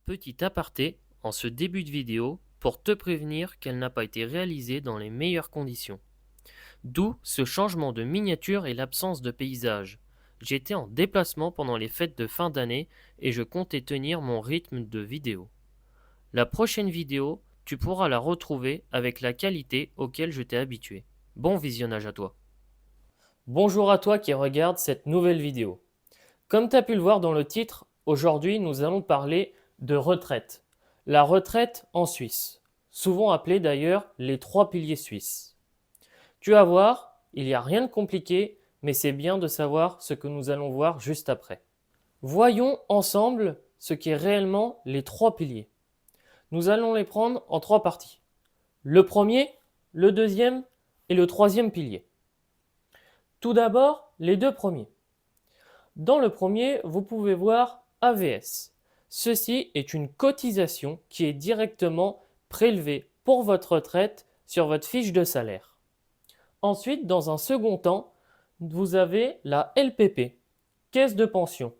Petit aparté, en ce début de vidéo, pour te prévenir qu'elle n'a pas été réalisée dans les meilleures conditions. D'où ce changement de miniature et l'absence de paysage. J'étais en déplacement pendant les fêtes de fin d'année et je comptais tenir mon rythme de vidéo. La prochaine vidéo, tu pourras la retrouver avec la qualité auquel je t'ai habitué. Bon visionnage à toi. Bonjour à toi qui regarde cette nouvelle vidéo. Comme tu as pu le voir dans le titre, aujourd'hui nous allons parler de retraite. La retraite en Suisse, souvent appelée d'ailleurs les trois piliers suisses. Tu vas voir, il n'y a rien de compliqué, mais c'est bien de savoir ce que nous allons voir juste après. Voyons ensemble ce qu'est réellement les trois piliers. Nous allons les prendre en trois parties. Le premier, le deuxième et le troisième pilier. Tout d'abord, les deux premiers. Dans le premier, vous pouvez voir AVS. Ceci est une cotisation qui est directement prélevée pour votre retraite sur votre fiche de salaire. Ensuite, dans un second temps, vous avez la LPP, caisse de pension.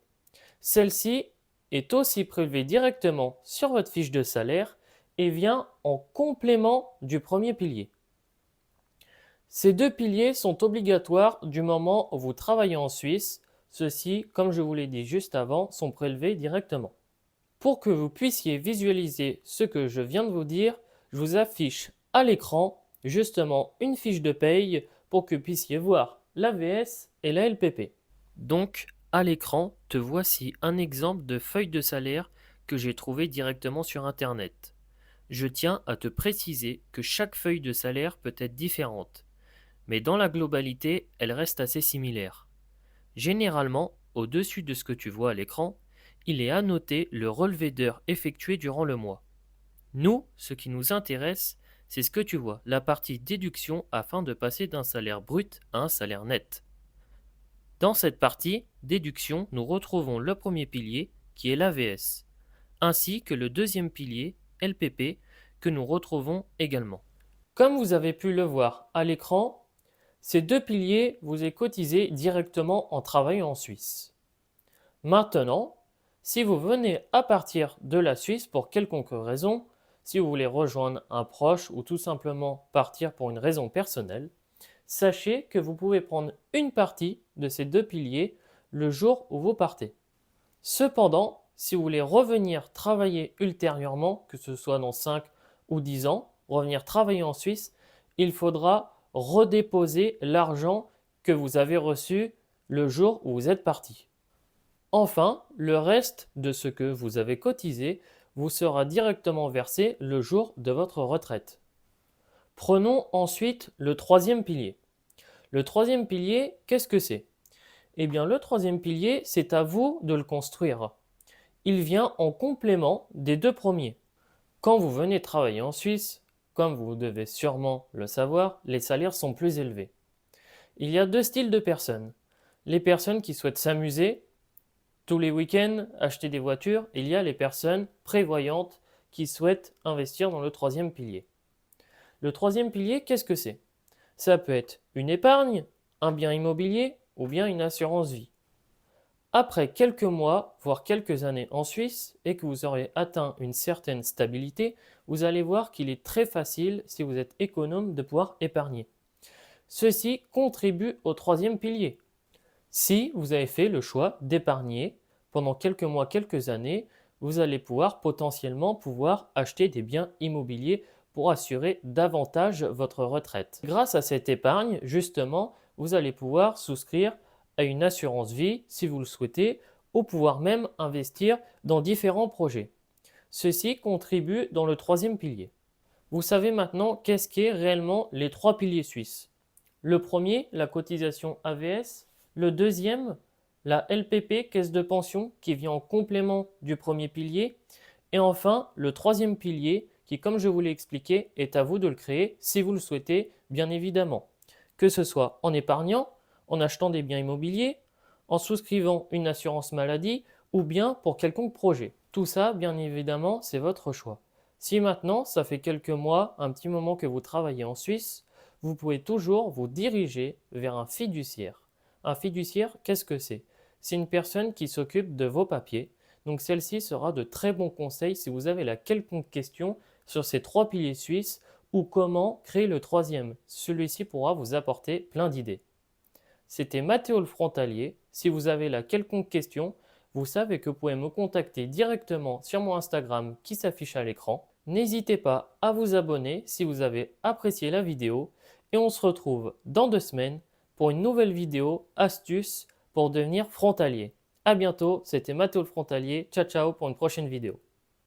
Celle-ci est aussi prélevée directement sur votre fiche de salaire et vient en complément du premier pilier. Ces deux piliers sont obligatoires du moment où vous travaillez en Suisse. Ceux-ci, comme je vous l'ai dit juste avant, sont prélevés directement. Pour que vous puissiez visualiser ce que je viens de vous dire, je vous affiche à l'écran justement une fiche de paye pour que vous puissiez voir l'AVS et la LPP. Donc, à l'écran, te voici un exemple de feuille de salaire que j'ai trouvé directement sur Internet. Je tiens à te préciser que chaque feuille de salaire peut être différente, mais dans la globalité, elle reste assez similaire. Généralement, au-dessus de ce que tu vois à l'écran, il est annoté le relevé d'heures effectué durant le mois. Nous, ce qui nous intéresse, c'est ce que tu vois, la partie déduction afin de passer d'un salaire brut à un salaire net. Dans cette partie, déduction, nous retrouvons le premier pilier, qui est l'AVS, ainsi que le deuxième pilier, LPP, que nous retrouvons également. Comme vous avez pu le voir à l'écran, ces deux piliers vous est cotisés directement en travaillant en Suisse. Maintenant, si vous venez à partir de la Suisse pour quelconque raison, si vous voulez rejoindre un proche ou tout simplement partir pour une raison personnelle, sachez que vous pouvez prendre une partie de ces deux piliers le jour où vous partez. Cependant, si vous voulez revenir travailler ultérieurement, que ce soit dans 5 ou 10 ans, revenir travailler en Suisse, il faudra redéposer l'argent que vous avez reçu le jour où vous êtes parti. Enfin, le reste de ce que vous avez cotisé vous sera directement versé le jour de votre retraite. Prenons ensuite le troisième pilier. Le troisième pilier, qu'est-ce que c'est? Eh bien, le troisième pilier, c'est à vous de le construire. Il vient en complément des deux premiers. Quand vous venez travailler en Suisse, comme vous devez sûrement le savoir, les salaires sont plus élevés. Il y a deux styles de personnes. Les personnes qui souhaitent s'amuser tous les week-ends, acheter des voitures. Il y a les personnes prévoyantes qui souhaitent investir dans le troisième pilier. Le troisième pilier, qu'est-ce que c'est? Ça peut être une épargne, un bien immobilier ou bien une assurance vie. Après quelques mois, voire quelques années en Suisse et que vous aurez atteint une certaine stabilité, vous allez voir qu'il est très facile, si vous êtes économe, de pouvoir épargner. Ceci contribue au troisième pilier. Si vous avez fait le choix d'épargner pendant quelques mois, quelques années, vous allez potentiellement pouvoir acheter des biens immobiliers pour assurer davantage votre retraite. Grâce à cette épargne, justement, vous allez pouvoir souscrire à une assurance vie si vous le souhaitez, ou pouvoir même investir dans différents projets. Ceci contribue dans le troisième pilier. Vous savez maintenant qu'est-ce qu'est réellement les trois piliers suisses. Le premier, la cotisation AVS. Le deuxième, la LPP, caisse de pension, qui vient en complément du premier pilier. Et enfin, le troisième pilier, qui, comme je vous l'ai expliqué, est à vous de le créer si vous le souhaitez, bien évidemment. Que ce soit en épargnant, en achetant des biens immobiliers, en souscrivant une assurance maladie ou bien pour quelconque projet. Tout ça, bien évidemment, c'est votre choix. Si maintenant, ça fait quelques mois, un petit moment que vous travaillez en Suisse, vous pouvez toujours vous diriger vers un fiduciaire. Un fiduciaire, qu'est-ce que c'est? C'est une personne qui s'occupe de vos papiers, Donc celle-ci sera de très bons conseils si vous avez la quelconque question sur ces 3 piliers suisses ou comment créer le troisième. Celui-ci pourra vous apporter plein d'idées. C'était Mathéo le frontalier. Si vous avez la quelconque question, vous savez que vous pouvez me contacter directement sur mon Instagram qui s'affiche à l'écran. N'hésitez pas à vous abonner si vous avez apprécié la vidéo et on se retrouve dans 2 semaines pour une nouvelle vidéo astuce pour devenir frontalier. À bientôt, c'était Mathéo le frontalier. Ciao ciao pour une prochaine vidéo.